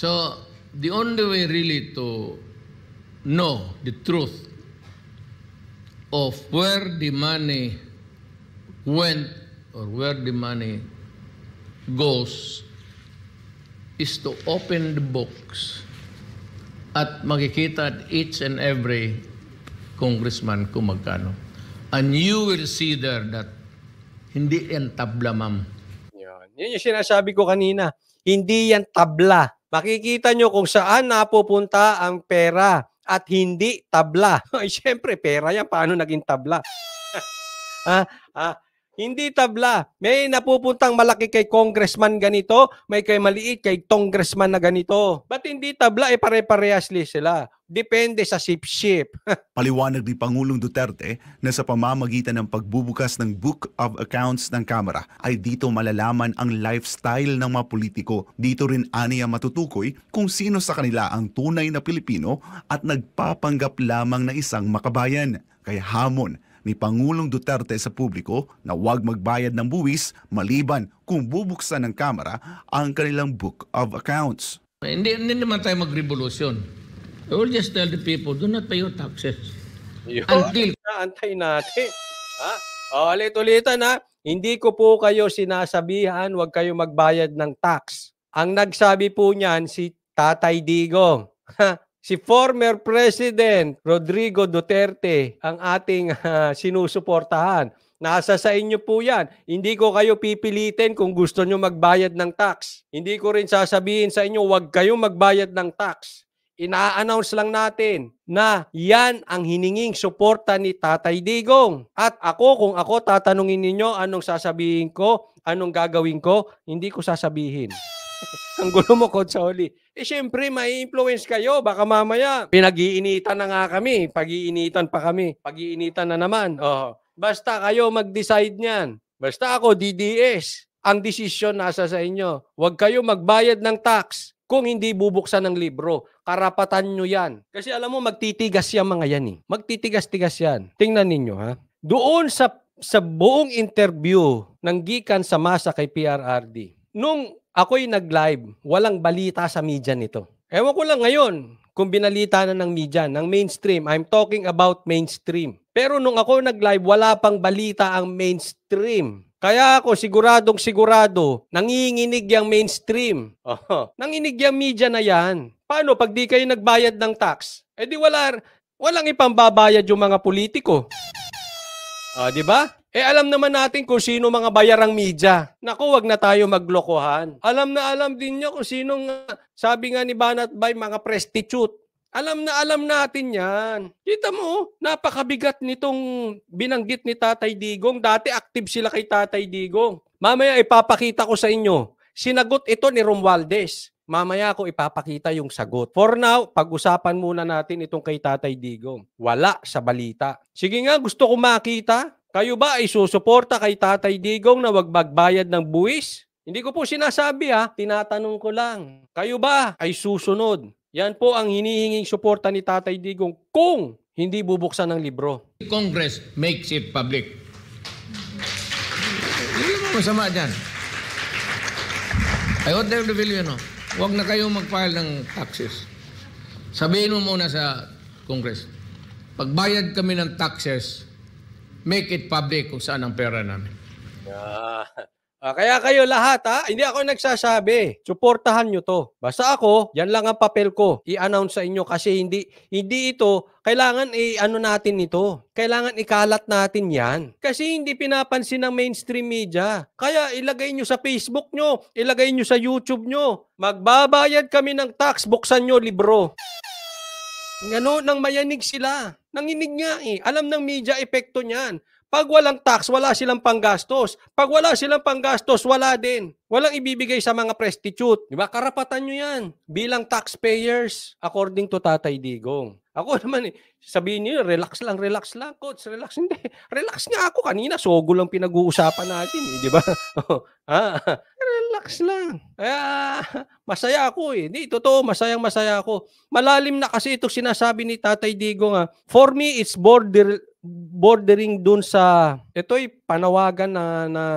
So, the only way really to know the truth of where the money went or where the money goes is to open the books at makikita at each and every congressman kung magkano. And you will see there that hindi yan tabla, ma'am. Yun yung sinasabi ko kanina. Hindi yan tabla. Makikita nyo kung saan napupunta ang pera at hindi tabla. Ay, syempre, pera yan. Paano naging tabla? Hindi tabla. May napupuntang malaki kay congressman ganito, may kay maliit kay congressman na ganito. Ba't hindi tabla? Pare-parehas sila. Depende sa sip-sip. Paliwanag ni Pangulong Duterte na sa pamamagitan ng pagbubukas ng Book of Accounts ng Kamara ay dito malalaman ang lifestyle ng mga politiko. Dito rin aniya matutukoy kung sino sa kanila ang tunay na Pilipino at nagpapanggap lamang na isang makabayan. Kaya hamon ni Pangulong Duterte sa publiko na huwag magbayad ng buwis maliban kung bubuksan ng Kamara ang kanilang Book of Accounts. Hindi naman tayo mag-revolusyon. I will just tell the people, do not pay your taxes. Until... Antay natin. Ulit-ulitan ha. Hindi ko po kayo sinasabihan, huwag kayo magbayad ng tax. Ang nagsabi po niyan si Tatay Digong. Si former President Rodrigo Duterte ang ating sinusuportahan. Nasa sa inyo po yan. Hindi ko kayo pipilitin kung gusto nyo magbayad ng tax. Hindi ko rin sasabihin sa inyo, huwag kayong magbayad ng tax. Ina-announce lang natin na yan ang hininging suporta ni Tatay Digong. At ako, kung ako tatanungin ninyo anong sasabihin ko, anong gagawin ko, hindi ko sasabihin. Ang gulo mo, Coach Oli. Siyempre, may influence kayo. Baka mamaya, pinag-iinitan na nga kami. Pag-iinitan pa kami. Pag-iinitan na naman. Basta kayo mag-decide niyan. Basta ako, DDS. Ang desisyon nasa sa inyo. Huwag kayo magbayad ng tax kung hindi bubuksan ng libro. Karapatan nyo yan. Kasi alam mo, magtitigas yan mga yan. Magtitigas-tigas yan. Tingnan ninyo ha. Doon sa buong interview ng gikan sa masa kay PRRD, nung ako'y nag-live, walang balita sa media nito. Ewan ko lang ngayon kung binalita na ng media, ng mainstream. I'm talking about mainstream. Pero nung ako nag-live, wala pang balita ang mainstream. Kaya ako siguradong-sigurado, nanginginig yung mainstream. Nanginig yung media na yan. Paano pag di kayo nagbayad ng tax? Di walang ipambabayad yung mga politiko. Di ba? Alam naman natin kung sino mga bayarang media. Naku, wag na tayo maglokohan. Alam din nyo kung sinong, sabi nga ni Banat Bay, mga prostitute. Alam natin yan. Kita mo, napakabigat nitong binanggit ni Tatay Digong. Dati active sila kay Tatay Digong. Mamaya ipapakita ko sa inyo. Sinagot ito ni Romualdez. Mamaya ako ipapakita yung sagot. For now, pag-usapan muna natin itong kay Tatay Digong. Wala sa balita. Sige nga, gusto ko makita. Kayo ba ay susuporta kay Tatay Digong na wag magbayad ng buwis? Hindi ko po sinasabi tinatanong ko lang. Kayo ba ay susunod? Yan po ang hinihinging suporta ni Tatay Digong kung hindi bubuksan ng libro. Congress makes it public. Hindi mo masama dyan. I want them to believe, huwag na kayo mag-file ng taxes. Sabihin mo muna sa Congress, pagbayad kami ng taxes, make it public kung saan ang pera namin. Kaya kayo lahat, hindi ako nagsasabi. Suportahan nyo to. Basta ako, yan lang ang papel ko. I-announce sa inyo kasi hindi ito, kailangan natin ito. Kailangan ikalat natin yan. Kasi hindi pinapansin ng mainstream media. Kaya ilagay nyo sa Facebook nyo, ilagay nyo sa YouTube nyo. Magbabayad kami ng tax, buksan nyo libro. Nang mayanig sila. Nanginig nga Alam ng media epekto niyan. Pag walang tax, wala silang panggastos. Pag wala silang panggastos, wala din. Walang ibibigay sa mga prostitute. Diba? Karapatan nyo yan bilang taxpayers according to Tatay Digong. Ako naman sabihin niyo, relax lang, coach, relax. Hindi, relax nga ako. Kanina, sogo lang pinag-uusapan natin. Di ba? Relax lang. Masaya ako Hindi, totoo, masaya ako. Malalim na kasi ito sinasabi ni Tatay Digong. For me, it's bordering dun sa, ito'y panawagan na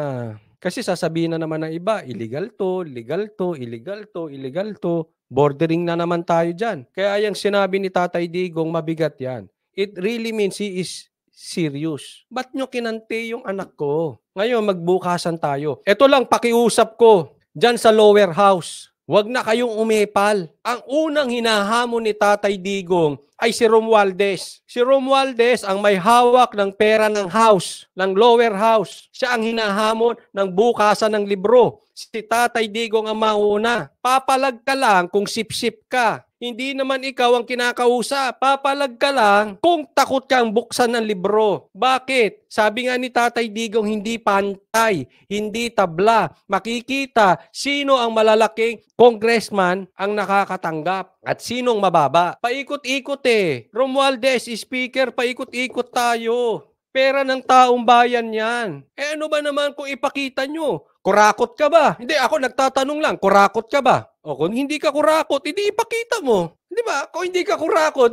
Kasi sasabihin na naman ng iba, illegal to, illegal to, illegal to, illegal to. Bordering na naman tayo dyan. Kaya yung sinabi ni Tatay Digong, mabigat yan. It really means he is serious. Ba't nyo kinante yung anak ko? Ngayon, magbukasan tayo. Ito lang, pakiusap ko dyan sa lower house. Huwag na kayong umepal. Ang unang hinahamon ni Tatay Digong ay si Romualdez. Si Romualdez ang may hawak ng pera ng house, ng lower house. Siya ang hinahamon ng bukasan ng libro. Si Tatay Digong ang mauna. Papalag ka lang kung sip-sip ka. Hindi naman ikaw ang kinakausap. Papalag ka lang kung takot kang buksan ng libro. Bakit? Sabi nga ni Tatay Digong, hindi pantay, hindi tabla. Makikita sino ang malalaking congressman ang nakakatanggap at sinong mababa. Paikot-ikot eh. Romualdez, speaker, paikot-ikot tayo. Pera ng taong bayan yan. Eh ano ba naman kung ipakita nyo? Kurakot ka ba? Hindi, ako nagtatanong lang, kurakot ka ba? O kung hindi ka kurakot, hindi ipakita mo. Di ba? Kung hindi ka kurakot,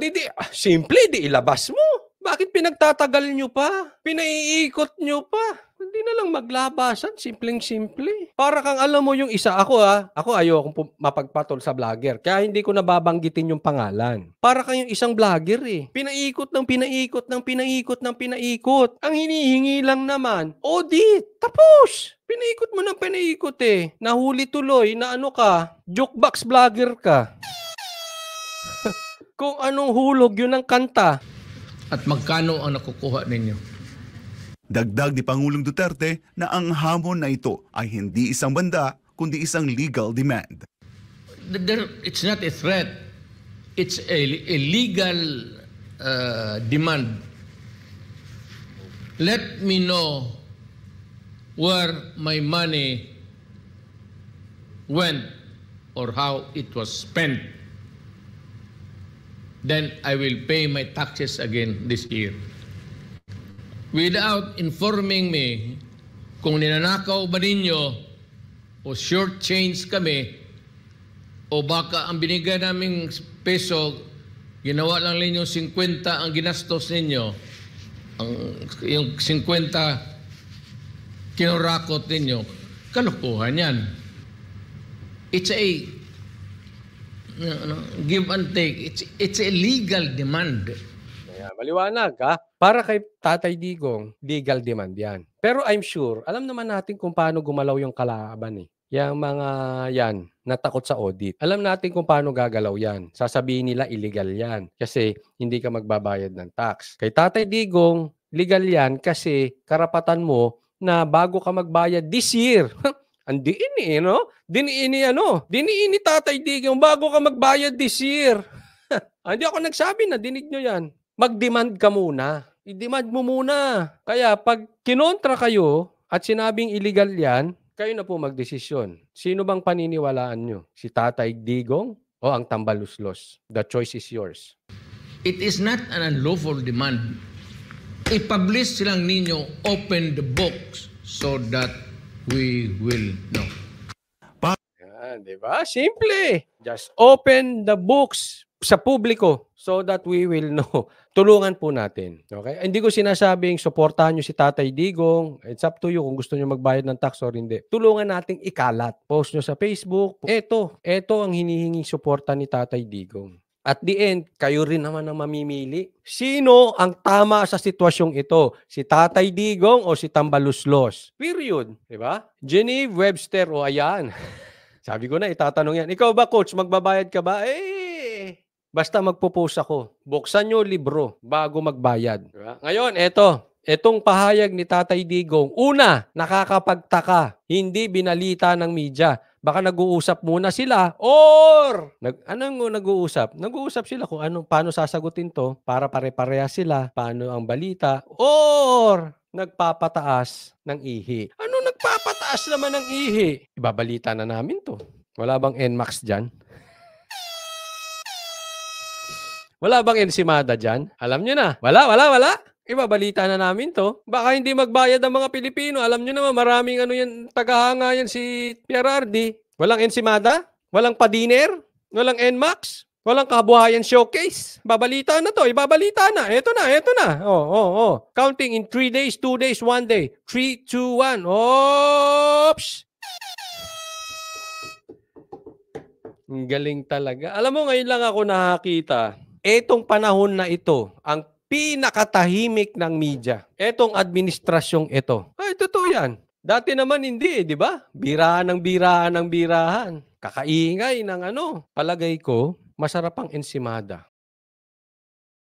simple, di ilabas mo. Bakit pinagtatagal nyo pa? Pinaiikot nyo pa? Hindi na lang maglabasan, simpleng-simple. Para kang alam mo yung isa, ako ayokong mapagpatol sa vlogger. Kaya hindi ko nababanggitin yung pangalan. Para kang yung isang vlogger eh. Pinaikot ng pinaikot ng pinaikot ng pinaikot. Ang hinihingi lang naman, audit. Tapos! Pinaikot mo ng pinaikot eh. Nahuli tuloy na ano ka, jukebox vlogger ka. Kung anong hulog yun ang kanta. At magkano ang nakukuha ninyo? Dagdag ni Pangulong Duterte na ang hamon na ito ay hindi isang banda kundi isang legal demand. It's not a threat. It's a legal demand. Let me know where my money went or how it was spent. Then I will pay my taxes again this year. Without informing me kung ninanakaw ba ninyo o short change kami o baka ang binigay naming peso, ginawa lang ninyo 50 ang ginastos ninyo, yung 50 kinurakot ninyo, kalokohan yan. It's a give and take. It's a legal demand. Kaya maliwanag ha. Para kay Tatay Digong, legal demand yan. Pero I'm sure, alam naman natin kung paano gumalaw yung kalaban eh. Yung mga yan, natakot sa audit. Alam natin kung paano gagalaw yan. Sasabihin nila illegal yan kasi hindi ka magbabayad ng tax. Kay Tatay Digong, legal yan kasi karapatan mo na bago ka magbayad this year. Ang diin no? Diniin ni Tatay Digong bago ka magbayad this year. Hindi ako nagsabi na dinig nyo yan. Mag-demand ka muna. I-demand mo muna. Kaya pag kinontra kayo at sinabing illegal yan, kayo na po magdesisyon. Sino bang paniniwalaan nyo? Si Tatay Digong o ang tambaluslos? The choice is yours. It is not an unlawful demand. I-publish silang ninyo, open the books so that we will know. Yan, di ba? Simple. Just open the books sa publiko so that we will know. Tulungan po natin. Okay? Hindi ko sinasabing suportahan nyo si Tatay Digong. It's up to you kung gusto nyo magbayad ng tax or hindi. Tulungan nating ikalat. Post nyo sa Facebook. Ito ang hinihinging suporta ni Tatay Digong. At the end, kayo rin naman ang mamimili. Sino ang tama sa sitwasyong ito? Si Tatay Digong o si Tambaluslos? Period. Diba? Genevieve Webster o ayan. Sabi ko na, itatanong yan. Ikaw ba, coach, magbabayad ka ba? Basta magpo-post ako. Buksan nyo libro bago magbayad. Diba? Ngayon, etong pahayag ni Tatay Digong. Una, nakakapagtaka. Hindi binalita ng media. Baka nag-uusap muna sila or nag-uusap? Nag-uusap sila kung paano sasagutin to para pare-pareha sila, paano ang balita or nagpapataas ng ihi. Ano nagpapataas naman ng ihi? Ibabalita na namin to. Wala bang NMAX dyan? Wala bang ensimada dyan? Alam nyo na. Wala. Ibabalita na namin to. Baka hindi magbayad ang mga Pilipino. Alam nyo naman, maraming tagahanga yan si Pierre Ardi. Walang ensimada? Walang pa-dinner? Walang NMAX? Walang kabuhayan showcase. Babalita na to. Ibabalita na. Eto na. Eto na. Oh. Counting in 3 days, 2 days, 1 day. 3, 2, 1. Oops! Ang galing talaga. Alam mo, ngayon lang ako nakakita. Etong panahon na ito, ang pinakatahimik ng media. Etong administrasyong ito. Ay, totoo yan. Dati naman hindi, di ba? Birahan ng birahan ng birahan. Kakaingay ng ano. Palagay ko, masarap ang ensimada.